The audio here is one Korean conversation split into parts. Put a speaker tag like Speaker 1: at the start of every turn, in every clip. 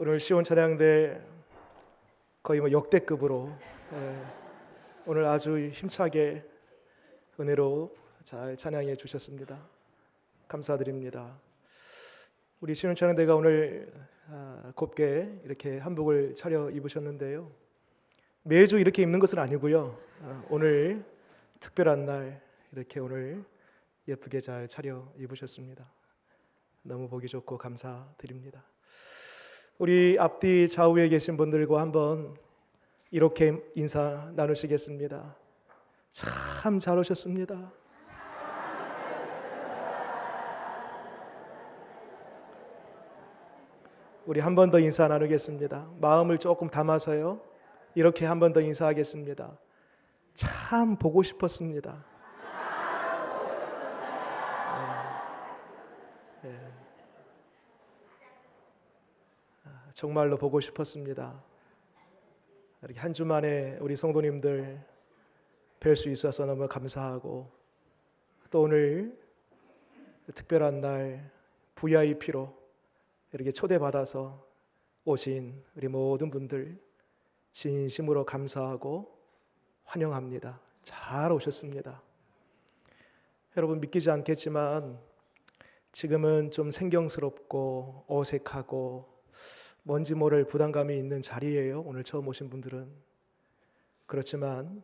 Speaker 1: 오늘 시온 찬양대 거의 역대급으로 오늘 아주 힘차게 은혜로 잘 찬양해 주셨습니다. 감사드립니다. 우리 시온 찬양대가 오늘 곱게 이렇게 한복을 차려 입으셨는데요. 매주 이렇게 입는 것은 아니고요. 오늘 특별한 날 이렇게 오늘 예쁘게 잘 차려 입으셨습니다. 너무 보기 좋고 감사드립니다. 우리 앞뒤 좌우에 계신 분들과 한번 이렇게 인사 나누시겠습니다. 참 잘 오셨습니다. 우리 한 번 더 인사 나누겠습니다. 마음을 조금 담아서요. 이렇게 한 번 더 인사하겠습니다. 참 보고 싶었습니다. 정말로 보고 싶었습니다. 이렇게 한 주 만에 우리 성도님들 뵐 수 있어서 너무 감사하고, 또 오늘 특별한 날 VIP로 이렇게 초대받아서 오신 우리 모든 분들 진심으로 감사하고 환영합니다. 잘 오셨습니다. 여러분 믿기지 않겠지만 지금은 좀 생경스럽고 어색하고 뭔지 모를 부담감이 있는 자리예요. 오늘 처음 오신 분들은. 그렇지만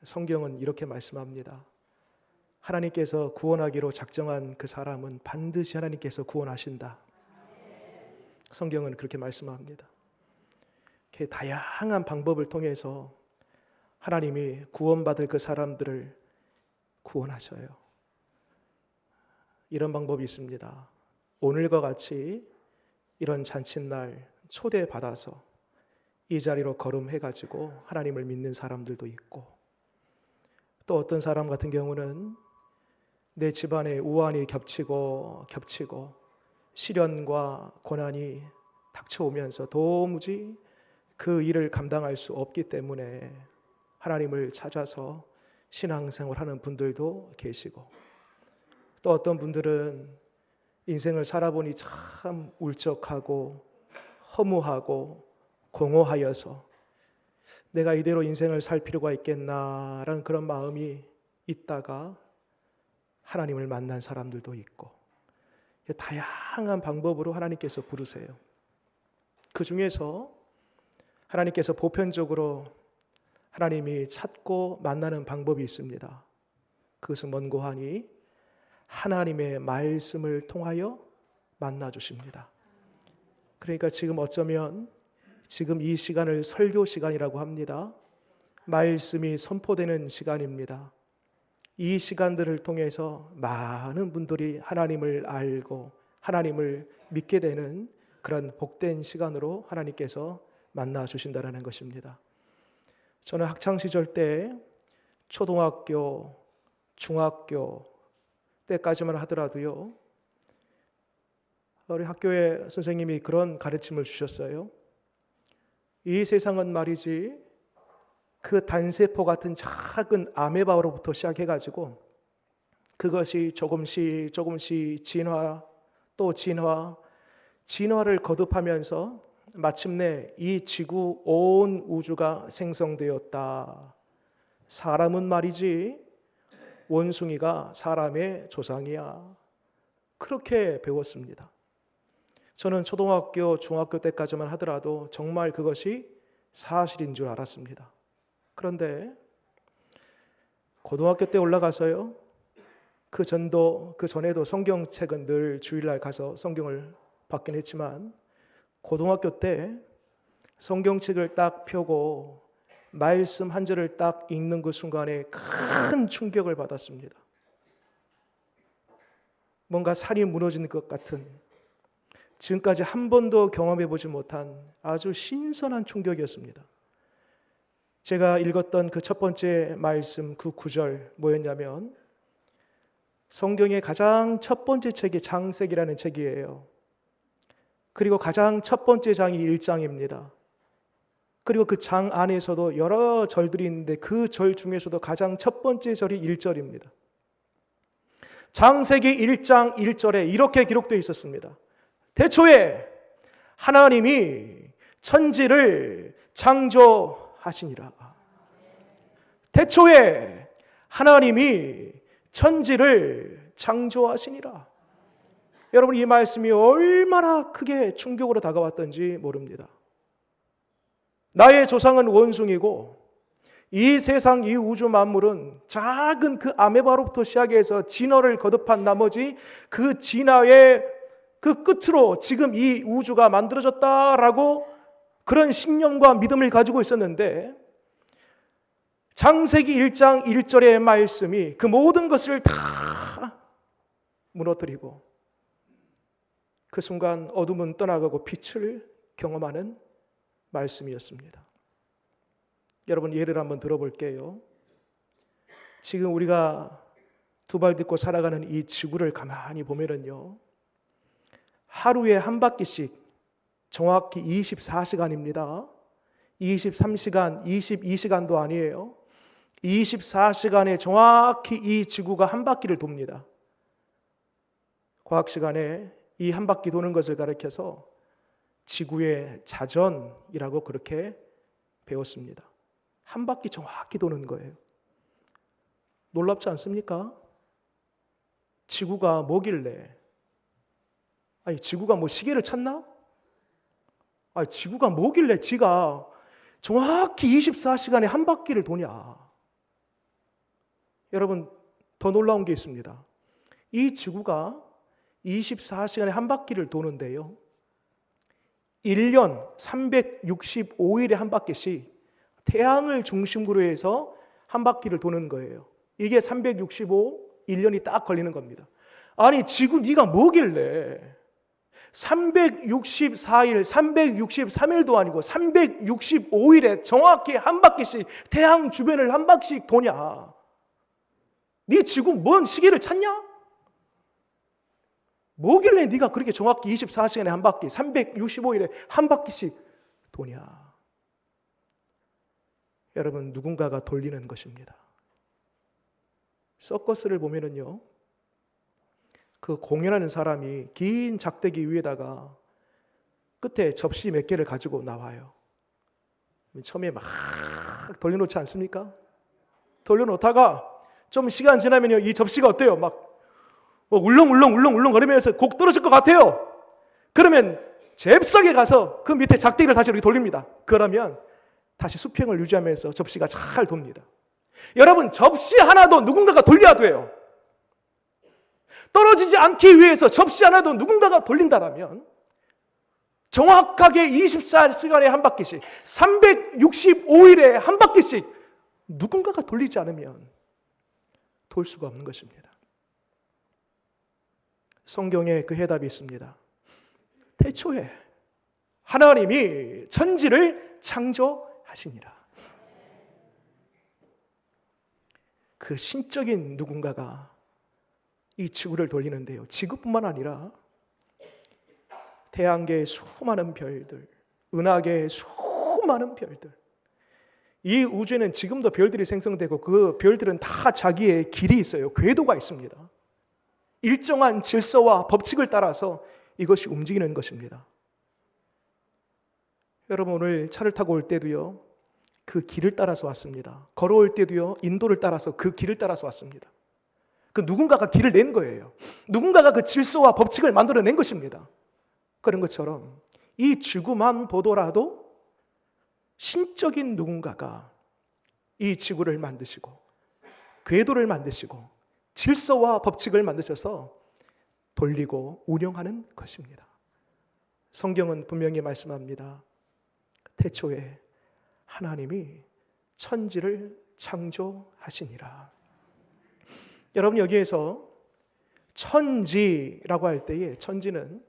Speaker 1: 성경은 이렇게 말씀합니다. 하나님께서 구원하기로 작정한 그 사람은 반드시 하나님께서 구원하신다. 성경은 그렇게 말씀합니다. 이렇게 다양한 방법을 통해서 하나님이 구원받을 그 사람들을 구원하셔요. 이런 방법이 있습니다. 오늘과 같이 이런 잔칫날 초대받아서 이 자리로 거름해가지고 하나님을 믿는 사람들도 있고, 또 어떤 사람 같은 경우는 내 집안에 우환이 겹치고 시련과 고난이 닥쳐오면서 도무지 그 일을 감당할 수 없기 때문에 하나님을 찾아서 신앙생활하는 분들도 계시고, 또 어떤 분들은 인생을 살아보니 참 울적하고 허무하고 공허하여서 내가 이대로 인생을 살 필요가 있겠나라는 그런 마음이 있다가 하나님을 만난 사람들도 있고, 다양한 방법으로 하나님께서 부르세요. 그 중에서 하나님께서 보편적으로 하나님이 찾고 만나는 방법이 있습니다. 그것은 뭔고 하니 하나님의 말씀을 통하여 만나 주십니다. 그러니까 지금 어쩌면 지금 이 시간을 설교 시간이라고 합니다. 말씀이 선포되는 시간입니다. 이 시간들을 통해서 많은 분들이 하나님을 알고 하나님을 믿게 되는 그런 복된 시간으로 하나님께서 만나 주신다는 것입니다. 저는 학창시절 때 초등학교, 중학교 때까지만 하더라도요, 우리 학교에 선생님이 그런 가르침을 주셨어요. 이 세상은 말이지 그 단세포 같은 작은 아메바로부터 시작해가지고 그것이 조금씩 진화 또 진화를 거듭하면서 마침내 이 지구 온 우주가 생성되었다. 사람은 말이지 원숭이가 사람의 조상이야. 그렇게 배웠습니다. 저는 초등학교, 중학교 때까지만 하더라도 정말 그것이 사실인 줄 알았습니다. 그런데 고등학교 때 올라가서요, 그 전에도 성경책은 늘 주일날 가서 성경을 받긴 했지만, 고등학교 때 성경책을 딱 펴고 말씀 한 절을 딱 읽는 그 순간에 큰 충격을 받았습니다. 뭔가 산이 무너지는 것 같은, 지금까지 한 번도 경험해 보지 못한 아주 신선한 충격이었습니다. 제가 읽었던 그 첫 번째 말씀, 그 구절 뭐였냐면, 성경의 가장 첫 번째 책이 창세기라는 책이에요. 그리고 가장 첫 번째 장이 1장입니다. 그리고 그 장 안에서도 여러 절들이 있는데 그 절 중에서도 가장 첫 번째 절이 1절입니다. 창세기 1장 1절에 이렇게 기록되어 있었습니다. 태초에 하나님이 천지를 창조하시니라. 태초에 하나님이 천지를 창조하시니라. 여러분, 이 말씀이 얼마나 크게 충격으로 다가왔던지 모릅니다. 나의 조상은 원숭이고 이 세상, 이 우주 만물은 작은 그 아메바로부터 시작해서 진화를 거듭한 나머지 그 진화의 그 끝으로 지금 이 우주가 만들어졌다라고 그런 신념과 믿음을 가지고 있었는데, 창세기 1장 1절의 말씀이 그 모든 것을 다 무너뜨리고 그 순간 어둠은 떠나가고 빛을 경험하는 말씀이었습니다. 여러분, 예를 한번 들어볼게요. 지금 우리가 두 발 딛고 살아가는 이 지구를 가만히 보면은요, 하루에 한 바퀴씩 정확히 24시간입니다. 23시간, 22시간도 아니에요. 24시간에 정확히 이 지구가 한 바퀴를 돕니다. 과학 시간에 이 한 바퀴 도는 것을 가리켜서 지구의 자전이라고 그렇게 배웠습니다. 한 바퀴 정확히 도는 거예요. 놀랍지 않습니까? 지구가 뭐길래? 아니, 지구가 뭐 시계를 찾나? 아니, 지구가 뭐길래 지가 정확히 24시간에 한 바퀴를 도냐? 여러분, 더 놀라운 게 있습니다. 이 지구가 24시간에 한 바퀴를 도는데요, 1년 365일에 한 바퀴씩 태양을 중심으로 해서 한 바퀴를 도는 거예요. 이게 365, 1년이 딱 걸리는 겁니다. 아니, 지구 네가 뭐길래 364일, 363일도 아니고 365일에 정확히 한 바퀴씩 태양 주변을 한 바퀴씩 도냐? 네 지구 뭔 시계를 찾냐? 뭐길래 네가 그렇게 정확히 24시간에 한 바퀴, 365일에 한 바퀴씩 도냐? 여러분, 누군가가 돌리는 것입니다. 서커스를 보면은요, 그 공연하는 사람이 긴 작대기 위에다가 끝에 접시 몇 개를 가지고 나와요. 처음에 막 돌려놓지 않습니까? 돌려놓다가 좀 시간 지나면요, 이 접시가 어때요? 막 울렁울렁 거리면서 곡 떨어질 것 같아요. 그러면 잽싸게 가서 그 밑에 작대기를 다시 이렇게 돌립니다. 그러면 다시 수평을 유지하면서 접시가 잘 돕니다. 여러분, 접시 하나도 누군가가 돌려야 돼요. 떨어지지 않기 위해서 접시 하나도 누군가가 돌린다라면 정확하게 24시간에 한 바퀴씩, 365일에 한 바퀴씩 누군가가 돌리지 않으면 돌 수가 없는 것입니다. 성경에 그 해답이 있습니다. 태초에 하나님이 천지를 창조하시니라. 그 신적인 누군가가 이 지구를 돌리는데요, 지구뿐만 아니라 태양계의 수많은 별들, 은하계의 수많은 별들, 이 우주에는 지금도 별들이 생성되고 그 별들은 다 자기의 길이 있어요. 궤도가 있습니다. 일정한 질서와 법칙을 따라서 이것이 움직이는 것입니다. 여러분, 오늘 차를 타고 올 때도요, 그 길을 따라서 왔습니다. 걸어올 때도요, 인도를 따라서 그 길을 따라서 왔습니다. 그 누군가가 길을 낸 거예요. 누군가가 그 질서와 법칙을 만들어낸 것입니다. 그런 것처럼 이 지구만 보더라도 신적인 누군가가 이 지구를 만드시고 궤도를 만드시고 질서와 법칙을 만드셔서 돌리고 운영하는 것입니다. 성경은 분명히 말씀합니다. 태초에 하나님이 천지를 창조하시니라. 여러분, 여기에서 천지라고 할 때에 천지는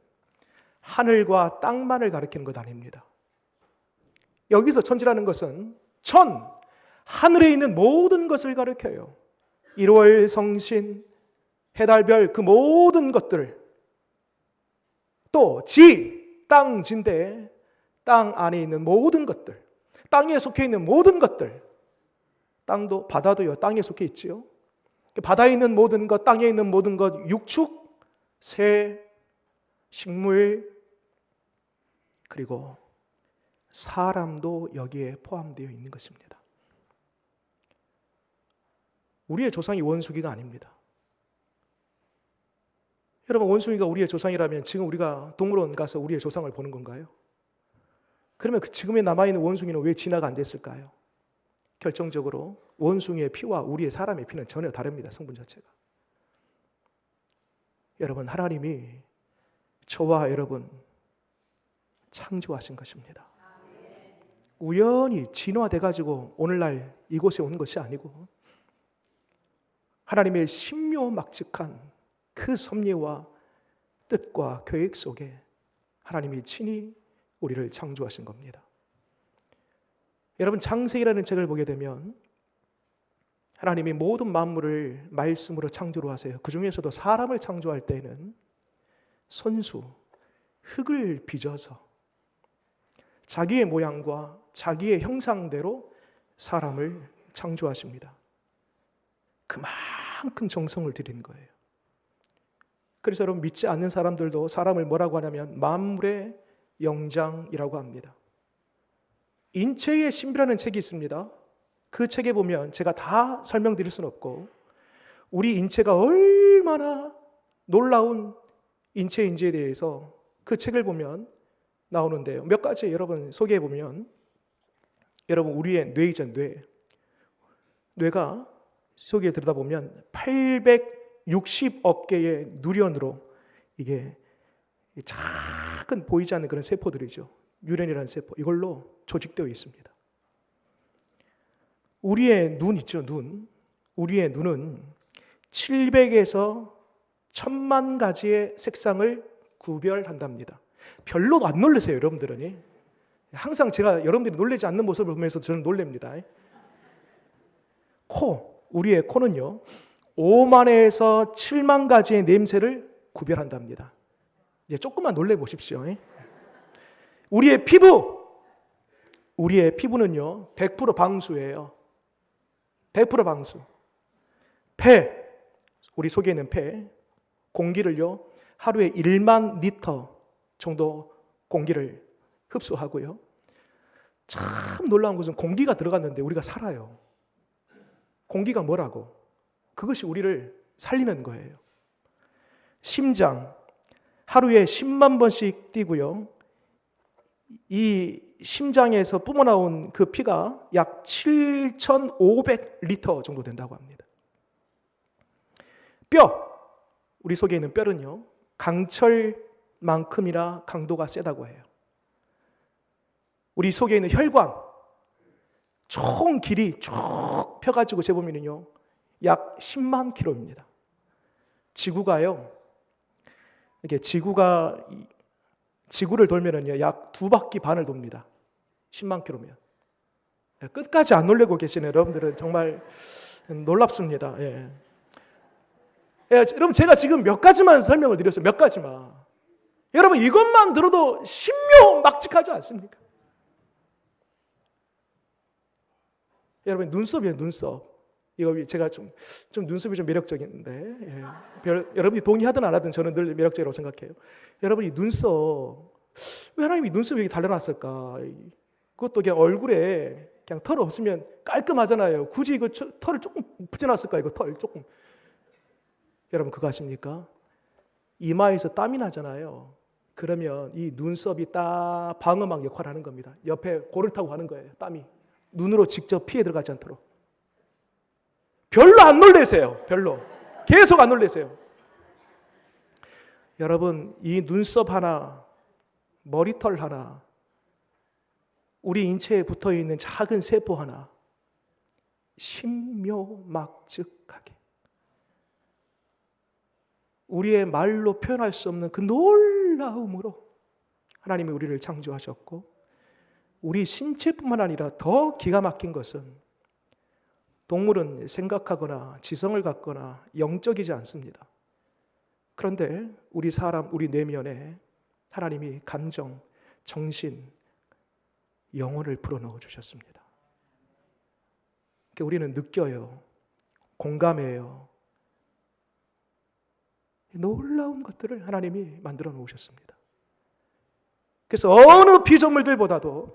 Speaker 1: 하늘과 땅만을 가리키는 것 아닙니다. 여기서 천지라는 것은 하늘에 있는 모든 것을 가리켜요. 일월 성신, 해달별, 그 모든 것들, 또 땅진데 땅 안에 있는 모든 것들, 땅에 속해 있는 모든 것들, 땅도 바다도요, 땅에 속해 있지요. 바다에 있는 모든 것, 땅에 있는 모든 것, 육축, 새, 식물, 그리고 사람도 여기에 포함되어 있는 것입니다. 우리의 조상이 원숭이가 아닙니다. 여러분, 원숭이가 우리의 조상이라면 지금 우리가 동물원 가서 우리의 조상을 보는 건가요? 그러면 지금에 남아있는 원숭이는 왜 진화가 안 됐을까요? 결정적으로 원숭이의 피와 우리의 사람의 피는 전혀 다릅니다. 성분 자체가. 여러분, 하나님이 저와 여러분 창조하신 것입니다. 우연히 진화돼가지고 오늘날 이곳에 온 것이 아니고 하나님의 신묘막측한 그 섭리와 뜻과 계획 속에 하나님이 친히 우리를 창조하신 겁니다. 여러분, 창세기라는 책을 보게 되면 하나님이 모든 만물을 말씀으로 창조로 하세요. 그 중에서도 사람을 창조할 때는 손수, 흙을 빚어서 자기의 모양과 자기의 형상대로 사람을 창조하십니다. 그만큼 정성을 들인 거예요. 그래서 여러분, 믿지 않는 사람들도 사람을 뭐라고 하냐면 만물의 영장이라고 합니다. 인체의 신비라는 책이 있습니다. 그 책에 보면 제가 다 설명드릴 수는 없고 우리 인체가 얼마나 놀라운 인체인지에 대해서 그 책을 보면 나오는데요. 몇 가지 여러분 소개해 보면, 여러분, 우리의 뇌이죠, 뇌가 속에 들여다보면 860억 개의 누련으로 이게 작은 보이지 않는 그런 세포들이죠. 뉴런이라는 세포, 이걸로 조직되어 있습니다. 우리의 눈 있죠, 눈. 우리의 눈은 700에서 1000만 가지의 색상을 구별한답니다. 별로 안 놀라세요, 여러분들은. 항상 제가 여러분들이 놀라지 않는 모습을 보면서 저는 놀랍니다. 우리의 코는요 5만에서 7만 가지의 냄새를 구별한답니다. 이제 조금만 놀래 보십시오. 우리의 피부는요 100% 방수예요. 100% 방수. 우리 속에 있는 공기를요 하루에 1만 리터 정도 공기를 흡수하고요. 참 놀라운 것은 공기가 들어갔는데 우리가 살아요. 공기가 뭐라고? 그것이 우리를 살리는 거예요. 심장, 하루에 10만 번씩 뛰고요. 이 심장에서 뿜어나온 그 피가 약 7,500리터 정도 된다고 합니다. 우리 속에 있는 뼈는요 강철만큼이나 강도가 세다고 해요. 우리 속에 있는 혈관, 총 길이 쭉 펴가지고 재보면요 약 10만 킬로입니다. 지구가요, 이게 지구를 돌면은요 약 2바퀴 반을 돕니다. 10만 킬로면. 끝까지 안 놀래고 계시는 여러분들은 정말 놀랍습니다. 여러분, 제가 지금 몇 가지만 설명을 드렸어요. 몇 가지만. 여러분, 이것만 들어도 신묘막측하지 않습니까? 여러분, 눈썹이에요, 눈썹. 이거 제가 좀 눈썹이 좀 매력적인데, 여러분이 동의하든 안 하든 저는 늘 매력적이라고 생각해요. 여러분, 이 눈썹, 왜 하나님이 눈썹이 이렇게 달려놨을까? 그것도 그냥 얼굴에 그냥 털 없으면 깔끔하잖아요. 굳이 이거 털을 조금 붙여놨을까? 이거 털 조금. 여러분, 그거 아십니까? 이마에서 땀이 나잖아요. 그러면 이 눈썹이 딱 방어막 역할을 하는 겁니다. 옆에 고를 타고 가는 거예요. 땀이 눈으로 직접 피해 들어가지 않도록. 별로 안 놀라세요. 별로. 계속 안 놀라세요. 여러분, 이 눈썹 하나, 머리털 하나, 우리 인체에 붙어있는 작은 세포 하나, 신묘막측하게 우리의 말로 표현할 수 없는 그 놀라움으로 하나님이 우리를 창조하셨고, 우리 신체뿐만 아니라 더 기가 막힌 것은 동물은 생각하거나 지성을 갖거나 영적이지 않습니다. 그런데 우리 사람, 우리 내면에 하나님이 감정, 정신, 영혼을 불어넣어 주셨습니다. 그러니까 우리는 느껴요. 공감해요. 놀라운 것들을 하나님이 만들어 놓으셨습니다. 그래서 어느 피조물들보다도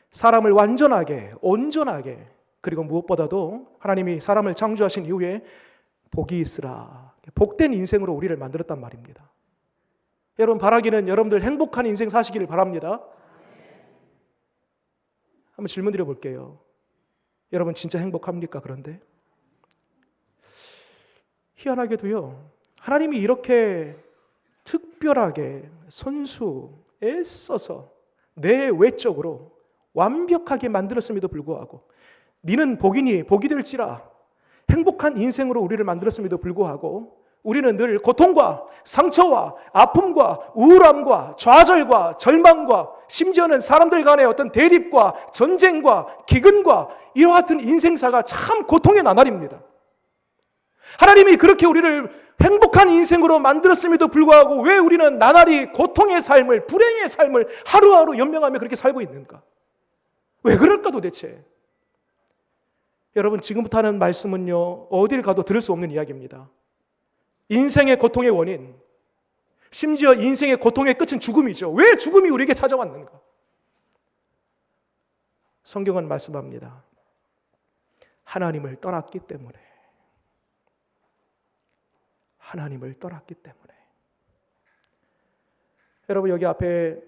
Speaker 1: 사람을 완전하게, 온전하게, 그리고 무엇보다도 하나님이 사람을 창조하신 이후에 복이 있으라, 복된 인생으로 우리를 만들었단 말입니다. 여러분, 바라기는 여러분들 행복한 인생 사시기를 바랍니다. 한번 질문 드려볼게요. 여러분 진짜 행복합니까? 그런데 희한하게도요, 하나님이 이렇게 특별하게 손수 애써서 내 외적으로 완벽하게 만들었음에도 불구하고, 니는 복이니 복이 될지라 행복한 인생으로 우리를 만들었음에도 불구하고 우리는 늘 고통과 상처와 아픔과 우울함과 좌절과 절망과 심지어는 사람들 간의 어떤 대립과 전쟁과 기근과 이와 같은 인생사가 참 고통의 나날입니다. 하나님이 그렇게 우리를 행복한 인생으로 만들었음에도 불구하고 왜 우리는 나날이 고통의 삶을, 불행의 삶을 하루하루 연명하며 그렇게 살고 있는가? 왜 그럴까 도대체? 여러분, 지금부터 하는 말씀은요, 어딜 가도 들을 수 없는 이야기입니다. 인생의 고통의 원인, 심지어 인생의 고통의 끝은 죽음이죠. 왜 죽음이 우리에게 찾아왔는가? 성경은 말씀합니다. 하나님을 떠났기 때문에. 하나님을 떠났기 때문에. 여러분, 여기 앞에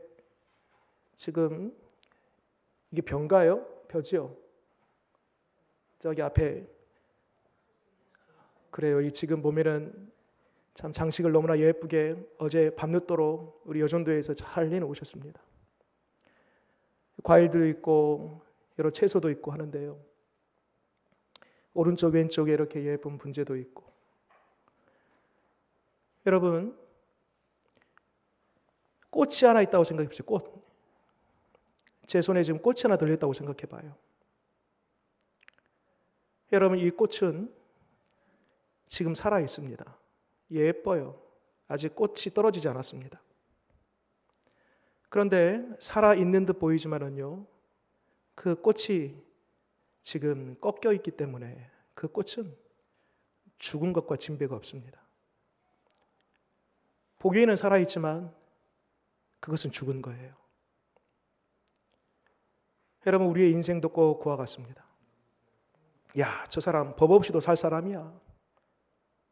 Speaker 1: 지금 이게 벼인가요? 벼지요? 저기 앞에, 그래요. 이 지금 보면은 참 장식을 너무나 예쁘게 어제 밤늦도록 우리 여전도에서 잘 해놓으셨습니다. 과일도 있고 여러 채소도 있고 하는데요, 오른쪽 왼쪽에 이렇게 예쁜 분재도 있고. 여러분, 꽃이 하나 있다고 생각해 보세요. 꽃. 제 손에 지금 꽃이 하나 들렸다고 생각해 봐요. 여러분, 이 꽃은 지금 살아 있습니다. 예뻐요. 아직 꽃이 떨어지지 않았습니다. 그런데 살아 있는 듯 보이지만은요, 그 꽃이 지금 꺾여 있기 때문에 그 꽃은 죽은 것과 진배가 없습니다. 보기에는 살아 있지만 그것은 죽은 거예요. 여러분, 우리의 인생도 꼭 그와 같습니다. 야, 저 사람 법 없이도 살 사람이야.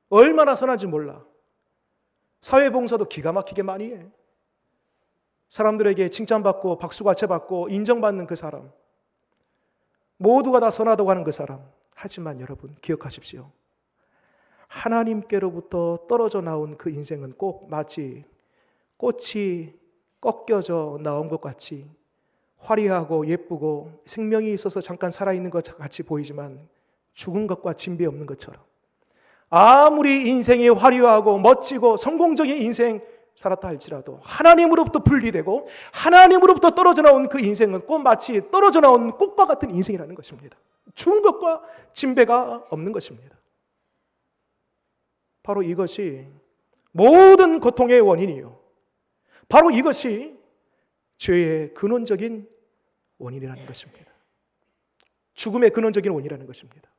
Speaker 1: 얼마나 선한지 몰라. 사회봉사도 기가 막히게 많이 해. 사람들에게 칭찬받고 박수갈채 받고 인정받는 그 사람, 모두가 다 선하다고 하는 그 사람. 하지만 여러분, 기억하십시오. 하나님께로부터 떨어져 나온 그 인생은 꼭 마치 꽃이 꺾여져 나온 것 같이 화려하고 예쁘고 생명이 있어서 잠깐 살아있는 것 같이 보이지만 죽은 것과 진배 없는 것처럼, 아무리 인생이 화려하고 멋지고 성공적인 인생 살았다 할지라도 하나님으로부터 분리되고 하나님으로부터 떨어져 나온 그 인생은 꼭 마치 떨어져 나온 꽃과 같은 인생이라는 것입니다. 죽은 것과 진배가 없는 것입니다. 바로 이것이 모든 고통의 원인이요, 바로 이것이 죄의 근원적인 원인이라는 것입니다. 죽음의 근원적인 원인이라는 것입니다.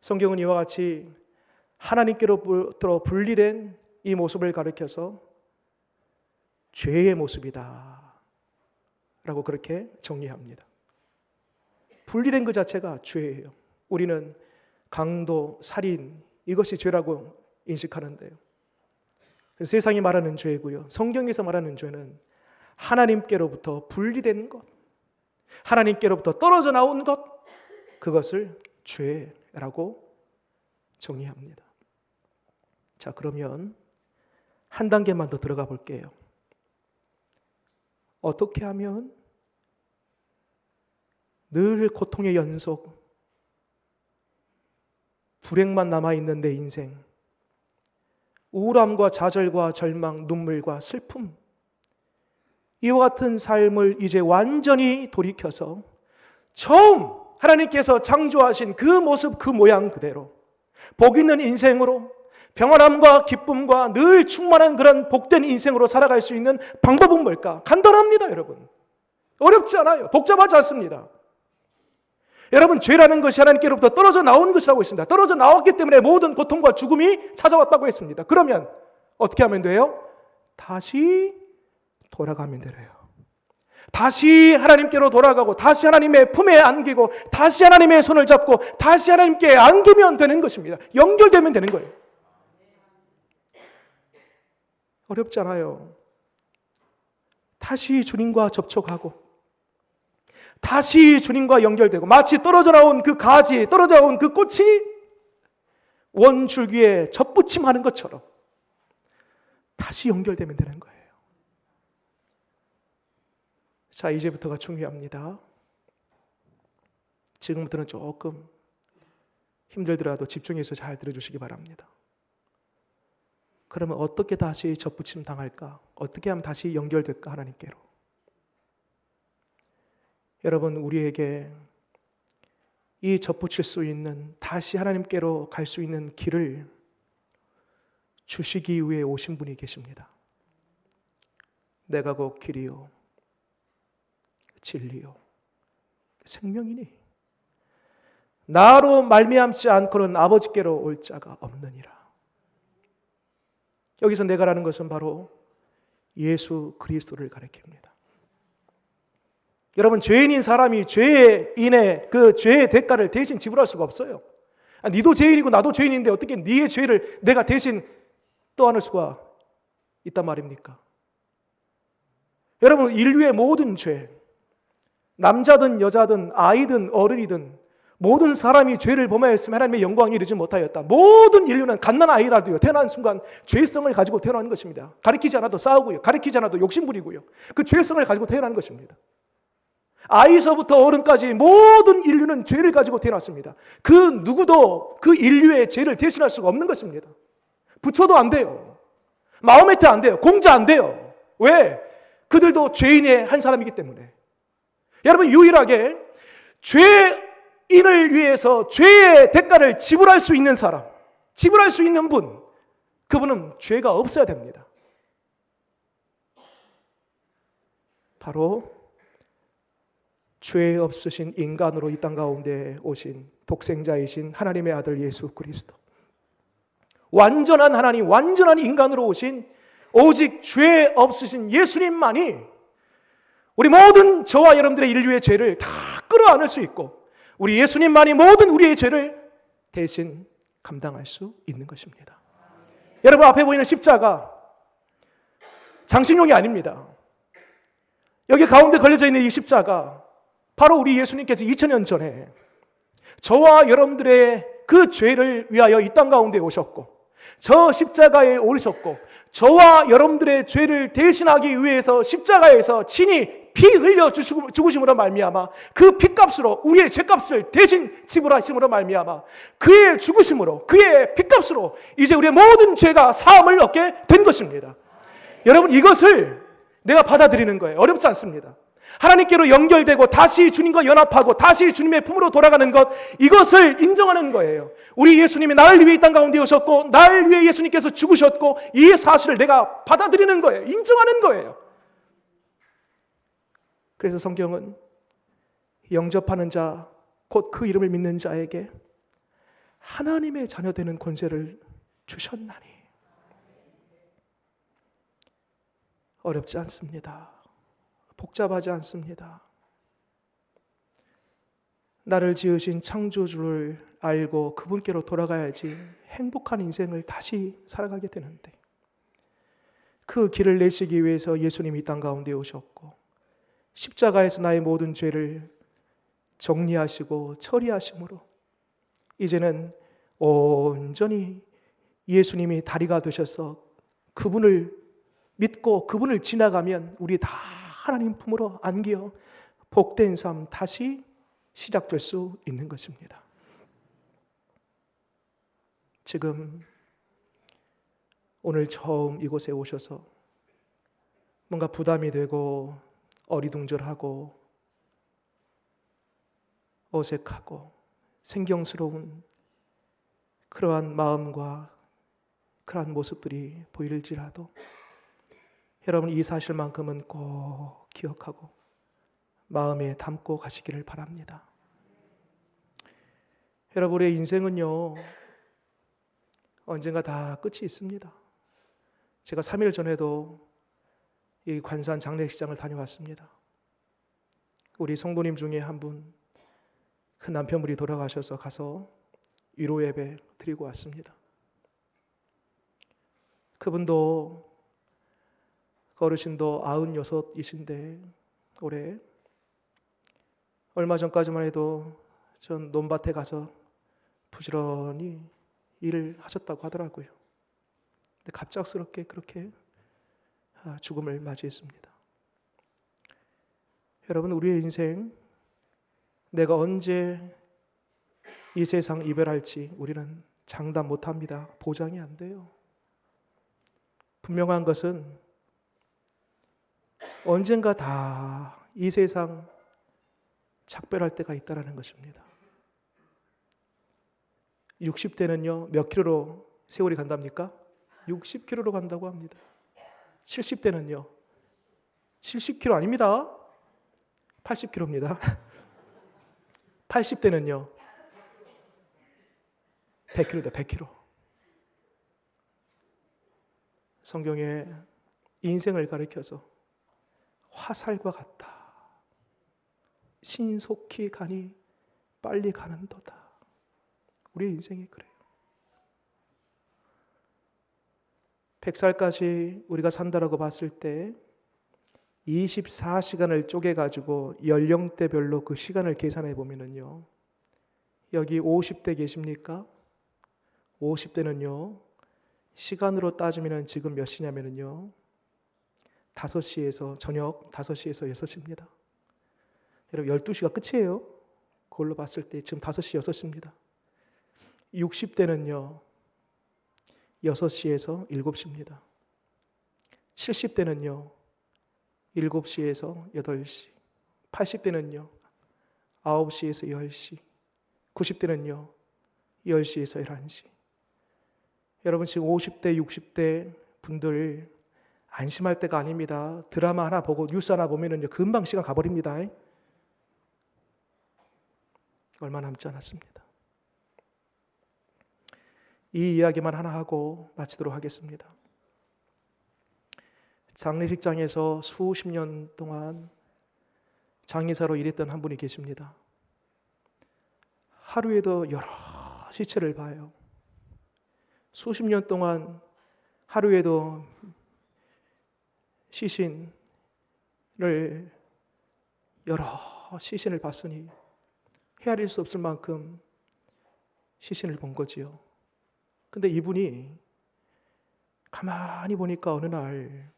Speaker 1: 성경은 이와 같이 하나님께로부터 분리된 이 모습을 가리켜서 죄의 모습이다 라고 그렇게 정리합니다. 분리된 그 자체가 죄예요. 우리는 강도, 살인, 이것이 죄라고 인식하는데요, 세상이 말하는 죄고요, 성경에서 말하는 죄는 하나님께로부터 분리된 것, 하나님께로부터 떨어져 나온 것, 그것을 죄라고 정의합니다. 자, 그러면 한 단계만 더 들어가 볼게요. 어떻게 하면 늘 고통의 연속, 불행만 남아있는 내 인생, 우울함과 좌절과 절망, 눈물과 슬픔, 이와 같은 삶을 이제 완전히 돌이켜서 처음 하나님께서 창조하신 그 모습, 그 모양 그대로 복 있는 인생으로, 평안함과 기쁨과 늘 충만한 그런 복된 인생으로 살아갈 수 있는 방법은 뭘까? 간단합니다, 여러분. 어렵지 않아요. 복잡하지 않습니다. 여러분, 죄라는 것이 하나님께로부터 떨어져 나온 것이라고 했습니다. 떨어져 나왔기 때문에 모든 고통과 죽음이 찾아왔다고 했습니다. 그러면 어떻게 하면 돼요? 다시 돌아가면 되래요. 다시 하나님께로 돌아가고 다시 하나님의 품에 안기고 다시 하나님의 손을 잡고 다시 하나님께 안기면 되는 것입니다. 연결되면 되는 거예요. 어렵지 않아요. 다시 주님과 접촉하고 다시 주님과 연결되고 마치 떨어져 나온 그 가지, 떨어져 나온 그 꽃이 원줄기에 접붙임하는 것처럼 다시 연결되면 되는 거예요. 자, 이제부터가 중요합니다. 지금부터는 조금 힘들더라도 집중해서 잘 들어주시기 바랍니다. 그러면 어떻게 다시 접붙임 당할까? 어떻게 하면 다시 연결될까? 하나님께로. 여러분, 우리에게 이 접붙일 수 있는, 다시 하나님께로 갈 수 있는 길을 주시기 위해 오신 분이 계십니다. 내가 곧 길이요 진리요 생명이니 나로 말미암지 않고는 아버지께로 올 자가 없느니라. 여기서 내가라는 것은 바로 예수 그리스도를 가리킵니다. 여러분, 죄인인 사람이 죄인의 그 죄의 대가를 대신 지불할 수가 없어요. 니도 죄인이고 나도 죄인인데 어떻게 네의 죄를 내가 대신 떠안을 수가 있단 말입니까? 여러분, 인류의 모든 죄, 남자든 여자든 아이든 어른이든 모든 사람이 죄를 범하였으면 하나님의 영광에 이르지 못하였다. 모든 인류는 갓난아이라도요, 태어난 순간 죄성을 가지고 태어나는 것입니다. 가르치지 않아도 싸우고요, 가르치지 않아도 욕심부리고요, 그 죄성을 가지고 태어나는 것입니다. 아이서부터 어른까지 모든 인류는 죄를 가지고 태어났습니다. 그 누구도 그 인류의 죄를 대신할 수가 없는 것입니다. 부처도 안 돼요. 마호메트 안 돼요. 공자 안 돼요. 왜? 그들도 죄인의 한 사람이기 때문에. 여러분, 유일하게 죄인을 위해서 죄의 대가를 지불할 수 있는 사람, 지불할 수 있는 분, 그분은 죄가 없어야 됩니다. 바로 죄 없으신 인간으로 이 땅 가운데 오신 독생자이신 하나님의 아들 예수 그리스도, 완전한 하나님, 완전한 인간으로 오신 오직 죄 없으신 예수님만이 우리 모든 저와 여러분들의 인류의 죄를 다 끌어안을 수 있고, 우리 예수님만이 모든 우리의 죄를 대신 감당할 수 있는 것입니다. 여러분, 앞에 보이는 십자가 장식용이 아닙니다. 여기 가운데 걸려져 있는 이 십자가, 바로 우리 예수님께서 2000년 전에 저와 여러분들의 그 죄를 위하여 이 땅 가운데 오셨고, 저 십자가에 오르셨고, 저와 여러분들의 죄를 대신하기 위해서 십자가에서 친히 피 흘려 죽으심으로 말미암아 그 피값으로 우리의 죄값을 대신 지불하심으로 말미암아 그의 죽으심으로, 그의 피값으로 이제 우리의 모든 죄가 사함을 얻게 된 것입니다. 여러분, 이것을 내가 받아들이는 거예요. 어렵지 않습니다. 하나님께로 연결되고 다시 주님과 연합하고 다시 주님의 품으로 돌아가는 것, 이것을 인정하는 거예요. 우리 예수님이 나를 위해 이 땅 가운데 오셨고 나를 위해 예수님께서 죽으셨고, 이 사실을 내가 받아들이는 거예요. 인정하는 거예요. 그래서 성경은 영접하는 자, 곧 그 이름을 믿는 자에게 하나님의 자녀 되는 권세를 주셨나니. 어렵지 않습니다. 복잡하지 않습니다. 나를 지으신 창조주를 알고 그분께로 돌아가야지 행복한 인생을 다시 살아가게 되는데, 그 길을 내시기 위해서 예수님이 이 땅 가운데 오셨고 십자가에서 나의 모든 죄를 정리하시고 처리하심으로 이제는 온전히 예수님이 다리가 되셔서 그분을 믿고 그분을 지나가면 우리 다 하나님 품으로 안겨 복된 삶 다시 시작될 수 있는 것입니다. 지금 오늘 처음 이곳에 오셔서 뭔가 부담이 되고 어리둥절하고 어색하고 생경스러운 그러한 마음과 그러한 모습들이 보일지라도 여러분, 이 사실만큼은 꼭 기억하고 마음에 담고 가시기를 바랍니다. 여러분, 우리의 인생은요, 언젠가 다 끝이 있습니다. 제가 3일 전에도 이 관산 장례식장을 다녀왔습니다. 우리 성도님 중에 한 분, 큰 남편분이 돌아가셔서 가서 위로 예배 드리고 왔습니다. 그분도 어르신도 96이신데 올해 얼마 전까지만 해도 전 논밭에 가서 부지런히 일을 하셨다고 하더라고요. 근데 갑작스럽게 그렇게 죽음을 맞이했습니다. 여러분, 우리의 인생, 내가 언제 이 세상 이별할지 우리는 장담 못합니다. 보장이 안 돼요. 분명한 것은 언젠가 다 이 세상 작별할 때가 있다는 것입니다. 60대는요 몇 킬로로 세월이 간답니까? 60킬로로 간다고 합니다. 70대는요 70킬로 아닙니다. 80킬로입니다. 80대는요 100킬로다. 100킬로. 성경에 인생을 가리켜서 화살과 같다. 신속히 가니 빨리 가는도다. 우리 인생이 그래요. 100살까지 우리가 산다라고 봤을 때 24시간을 쪼개가지고 연령대별로 그 시간을 계산해 보면은요, 여기 50대 계십니까? 50대는요 시간으로 따지면 지금 몇 시냐면은요 5시에서 저녁 5시에서 6시입니다. 여러분 12시가 끝이에요. 그걸로 봤을 때 지금 5시 6시입니다. 60대는요 6시에서 7시입니다. 70대는요 7시에서 8시, 80대는요 9시에서 10시, 90대는요 10시에서 11시. 여러분 지금 50대, 60대 분들 안심할 때가 아닙니다. 드라마 하나 보고 뉴스 하나 보면은요 금방 시간 가버립니다. 얼마 남지 않았습니다. 이 이야기만 하나 하고 마치도록 하겠습니다. 장례식장에서 수십 년 동안 장의사로 일했던 한 분이 계십니다. 하루에도 여러 시체를 봐요. 수십 년 동안 하루에도 시신을 여러 시신을 봤으니 헤아릴 수 없을 만큼 시신을 본 거지요. 근데 이분이 가만히 보니까 어느 날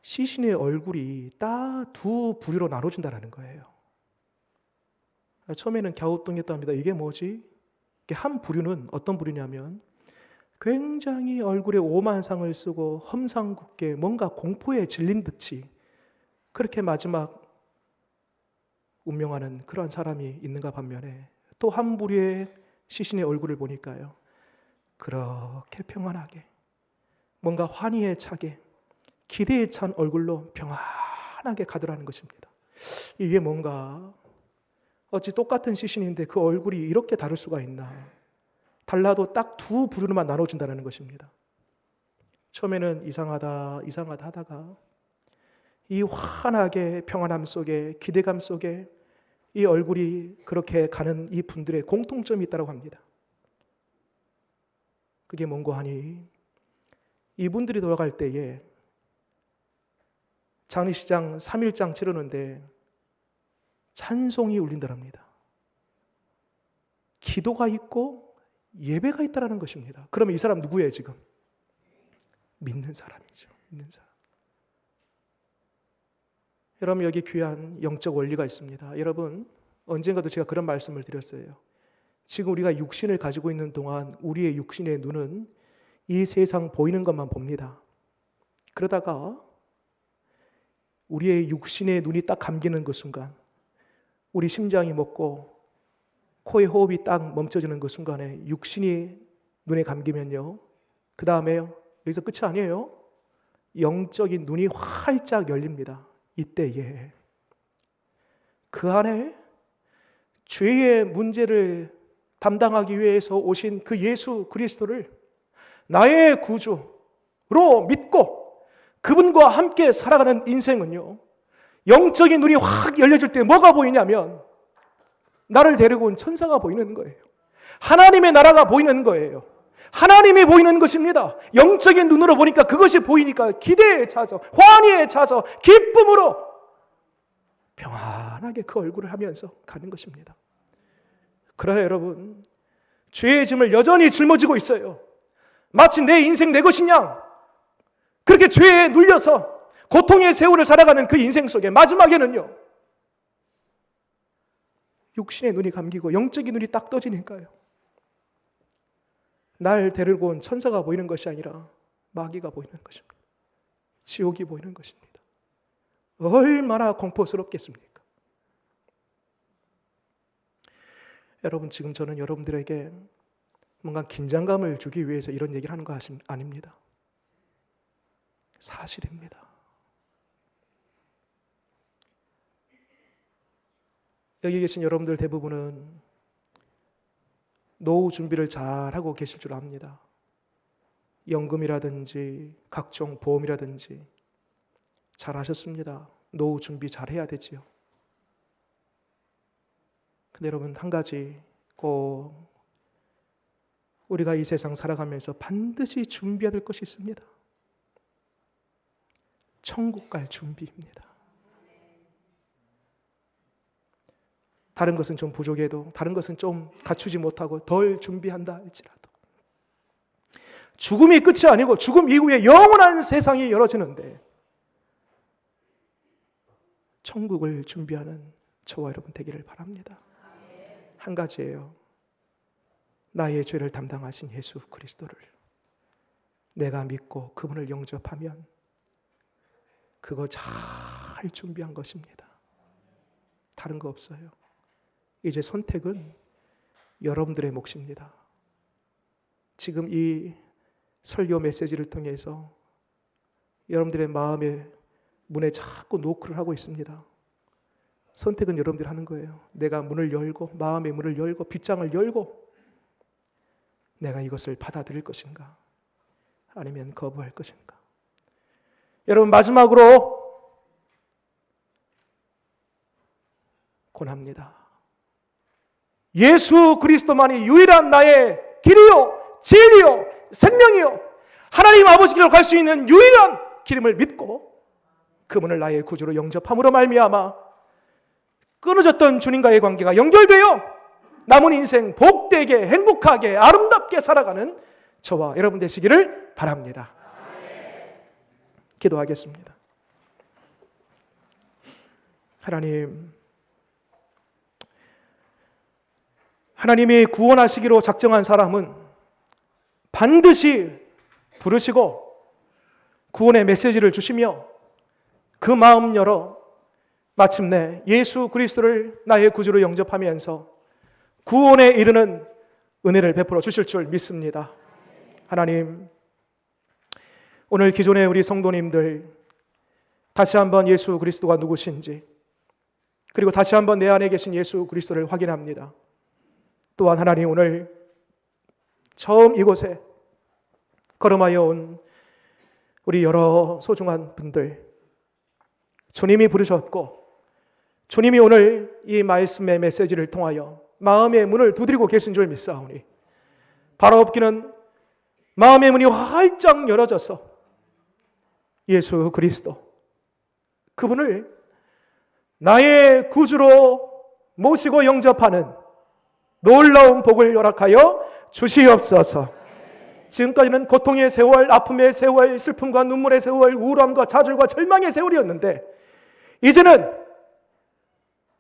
Speaker 1: 시신의 얼굴이 딱 두 부류로 나눠진다는 거예요. 처음에는 갸우뚱했답니다. 이게 뭐지? 한 부류는 어떤 부류냐면 굉장히 얼굴에 오만상을 쓰고 험상궂게 뭔가 공포에 질린 듯이 그렇게 마지막 운명하는 그러한 사람이 있는가 반면에 또 한 부류의 시신의 얼굴을 보니까요 그렇게 평안하게 뭔가 환희에 차게 기대에 찬 얼굴로 평안하게 가더라는 것입니다. 이게 뭔가 어찌 똑같은 시신인데 그 얼굴이 이렇게 다를 수가 있나. 달라도 딱 두 부류로만 나눠진다는 것입니다. 처음에는 이상하다 하다가 이 환하게 평안함 속에 기대감 속에 이 얼굴이 그렇게 가는 이 분들의 공통점이 있다고 합니다. 그게 뭔고 하니 이분들이 돌아갈 때에 장례식장 3일장 치르는데 찬송이 울린다랍니다. 기도가 있고 예배가 있다라는 것입니다. 그러면 이 사람 누구예요 지금? 믿는 사람이죠. 믿는 사람. 여러분 여기 귀한 영적 원리가 있습니다. 여러분 언젠가도 제가 그런 말씀을 드렸어요. 지금 우리가 육신을 가지고 있는 동안 우리의 육신의 눈은 이 세상 보이는 것만 봅니다. 그러다가 우리의 육신의 눈이 딱 감기는 그 순간 우리 심장이 멎고 코의 호흡이 딱 멈춰지는 그 순간에 육신이 눈에 감기면요 그 다음에 여기서 끝이 아니에요. 영적인 눈이 활짝 열립니다. 이때에 그 안에 죄의 문제를 담당하기 위해서 오신 그 예수 그리스도를 나의 구주로 믿고 그분과 함께 살아가는 인생은요, 영적인 눈이 확 열려질 때 뭐가 보이냐면 나를 데리고 온 천사가 보이는 거예요. 하나님의 나라가 보이는 거예요. 하나님이 보이는 것입니다. 영적인 눈으로 보니까 그것이 보이니까 기대에 차서, 환희에 차서, 기쁨으로 평안하게 그 얼굴을 하면서 가는 것입니다. 그러나 여러분, 죄의 짐을 여전히 짊어지고 있어요. 마치 내 인생 내 것이냐, 그렇게 죄에 눌려서 고통의 세월을 살아가는 그 인생 속에 마지막에는요, 육신의 눈이 감기고 영적인 눈이 딱 떠지니까요, 날 데리고 온 천사가 보이는 것이 아니라 마귀가 보이는 것입니다. 지옥이 보이는 것입니다. 얼마나 공포스럽겠습니까? 여러분, 지금 저는 여러분들에게 뭔가 긴장감을 주기 위해서 이런 얘기를 하는 거 아닙니다. 사실입니다. 여기 계신 여러분들 대부분은 노후 준비를 잘 하고 계실 줄 압니다. 연금이라든지 각종 보험이라든지 잘 하셨습니다. 노후 준비 잘 해야 되지요. 근데 여러분, 한 가지 꼭 우리가 이 세상 살아가면서 반드시 준비해야 될 것이 있습니다. 천국 갈 준비입니다. 다른 것은 좀 부족해도, 다른 것은 좀 갖추지 못하고 덜 준비한다 할지라도 죽음이 끝이 아니고 죽음 이후에 영원한 세상이 열어지는데 천국을 준비하는 저와 여러분 되기를 바랍니다. 한 가지예요. 나의 죄를 담당하신 예수 그리스도를 내가 믿고 그분을 영접하면 그거 잘 준비한 것입니다. 다른 거 없어요. 이제 선택은 여러분들의 몫입니다. 지금 이 설교 메시지를 통해서 여러분들의 마음의 문에 자꾸 노크를 하고 있습니다. 선택은 여러분들이 하는 거예요. 내가 문을 열고, 마음의 문을 열고, 빗장을 열고 내가 이것을 받아들일 것인가, 아니면 거부할 것인가. 여러분, 마지막으로 권합니다. 예수 그리스도만이 유일한 나의 길이요, 진리요, 생명이요, 하나님 아버지께로 갈 수 있는 유일한 길임을 믿고 그분을 나의 구주로 영접함으로 말미암아 끊어졌던 주님과의 관계가 연결되어 남은 인생 복되게, 행복하게, 아름답게 살아가는 저와 여러분 되시기를 바랍니다. 기도하겠습니다. 하나님이 구원하시기로 작정한 사람은 반드시 부르시고 구원의 메시지를 주시며 그 마음 열어 마침내 예수 그리스도를 나의 구주로 영접하면서 구원에 이르는 은혜를 베풀어 주실 줄 믿습니다. 하나님, 오늘 기존의 우리 성도님들 다시 한번 예수 그리스도가 누구신지, 그리고 다시 한번 내 안에 계신 예수 그리스도를 확인합니다. 또한 하나님, 오늘 처음 이곳에 걸음하여 온 우리 여러 소중한 분들, 주님이 부르셨고 주님이 오늘 이 말씀의 메시지를 통하여 마음의 문을 두드리고 계신 줄 믿사오니 바로 없기는 마음의 문이 활짝 열어져서 예수 그리스도, 그분을 나의 구주로 모시고 영접하는 놀라운 복을 허락하여 주시옵소서. 지금까지는 고통의 세월, 아픔의 세월, 슬픔과 눈물의 세월, 우울함과 좌절과 절망의 세월이었는데 이제는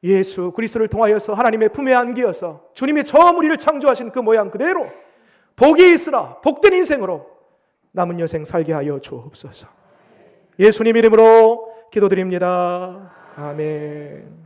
Speaker 1: 예수 그리스도를 통하여서 하나님의 품에 안기어서 주님이 처음 우리를 창조하신 그 모양 그대로 복이 있으라 복된 인생으로 남은 여생 살게 하여 주옵소서. 예수님 이름으로 기도드립니다. 아멘.